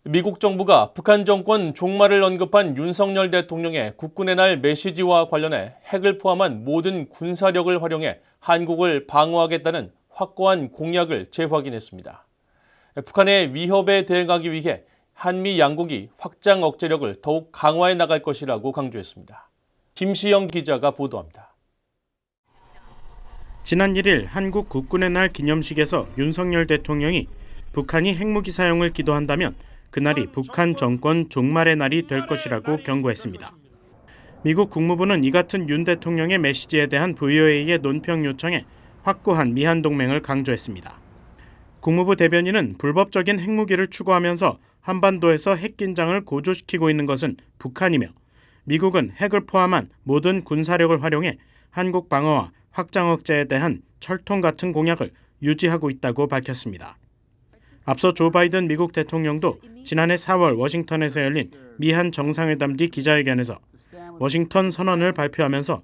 미국 정부가 북한 정권 종말을 언급한 윤석열 대통령의 국군의 날 메시지와 관련해 핵을 포함한 모든 군사력을 활용해 한국을 방어하겠다는 확고한 공약을 재확인했습니다. 북한의 위협에 대응하기 위해 한미 양국이 확장 억제력을 더욱 강화해 나갈 것이라고 강조했습니다. 김시영 기자가 보도합니다. 지난 1일 한국 국군의 날 기념식에서 윤석열 대통령이 북한이 핵무기 사용을 기도한다면 그날이 북한 정권 종말의 날이 될 것이라고 경고했습니다. 미국 국무부는 이 같은 윤 대통령의 메시지에 대한 VOA의 논평 요청에 확고한 미한 동맹을 강조했습니다. 국무부 대변인은 불법적인 핵무기를 추구하면서 한반도에서 핵 긴장을 고조시키고 있는 것은 북한이며 미국은 핵을 포함한 모든 군사력을 활용해 한국 방어와 확장 억제에 대한 철통 같은 공약을 유지하고 있다고 밝혔습니다. 앞서 조 바이든 미국 대통령도 지난해 4월 워싱턴에서 열린 미한 정상회담 뒤 기자회견에서 워싱턴 선언을 발표하면서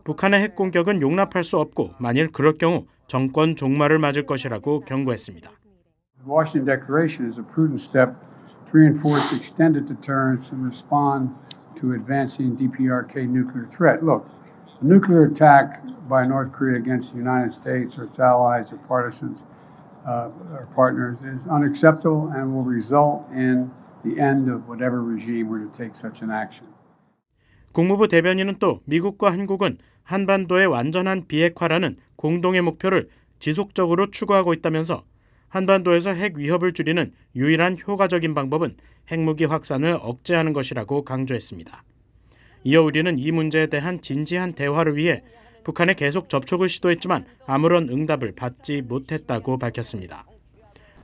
북한의 핵 공격은 용납할 수 없고 만일 그럴 경우 정권 종말을 맞을 것이라고 경고했습니다. The Washington Declaration is a prudent step to reinforce extended deterrence and respond to advancing DPRK nuclear threat. Look, a nuclear attack by North Korea against the United States or its allies or partisans or partners is unacceptable and will result in the end of whatever regime were to take such an action. 국무부 대변인은 또 미국과 한국은 한반도의 완전한 비핵화라는 공동의 목표를 지속적으로 추구하고 있다면서 한반도에서 핵 위협을 줄이는 유일한 효과적인 방법은 핵무기 확산을 억제하는 것이라고 강조했습니다. 이어 우리는 이 문제에 대한 진지한 대화를 위해 북한에 계속 접촉을 시도했지만 아무런 응답을 받지 못했다고 밝혔습니다.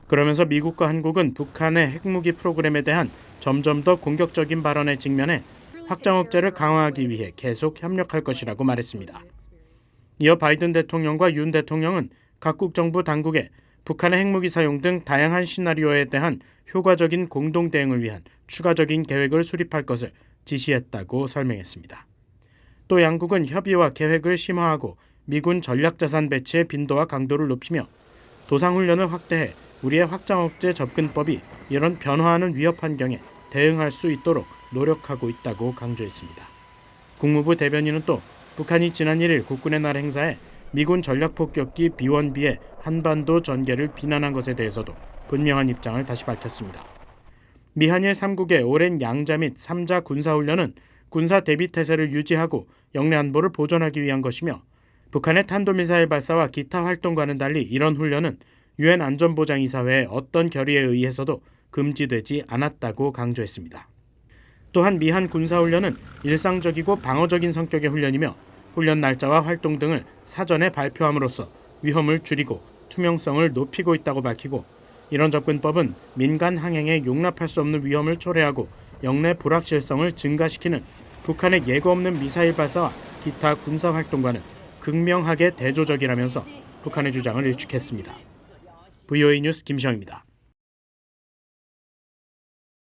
그러면서 미국과 한국은 북한의 핵무기 프로그램에 대한 점점 더 공격적인 발언에 직면해 확장 억제를 강화하기 위해 계속 협력할 것이라고 말했습니다. 이어 바이든 대통령과 윤 대통령은 각국 정부 당국에 북한의 핵무기 사용 등 다양한 시나리오에 대한 효과적인 공동 대응을 위한 추가적인 계획을 수립할 것을 지시했다고 설명했습니다. 또 양국은 협의와 계획을 심화하고 미군 전략자산 배치의 빈도와 강도를 높이며 도상훈련을 확대해 우리의 확장 억제 접근법이 이런 변화하는 위협 환경에 대응할 수 있도록 노력하고 있다고 강조했습니다. 국무부 대변인은 또 북한이 지난 1일 국군의 날 행사에 미군 전략폭격기 B-1B의 한반도 전개를 비난한 것에 대해서도 분명한 입장을 다시 밝혔습니다. 미한일 3국의 오랜 양자 및 3자 군사훈련은 군사 대비 태세를 유지하고 영내 안보를 보존하기 위한 것이며 북한의 탄도미사일 발사와 기타 활동과는 달리 이런 훈련은 유엔 안전보장이사회의 어떤 결의에 의해서도 금지되지 않았다고 강조했습니다. 또한 미한 군사훈련은 일상적이고 방어적인 성격의 훈련이며 훈련 날짜와 활동 등을 사전에 발표함으로써 위험을 줄이고 투명성을 높이고 있다고 밝히고 이런 접근법은 민간 항행에 용납할 수 없는 위험을 초래하고 영내 불확실성을 증가시키는 북한의 예고 없는 미사일 발사와 기타 군사 활동과는 극명하게 대조적이라면서 북한의 주장을 일축했습니다. VOA 뉴스 김시영입니다.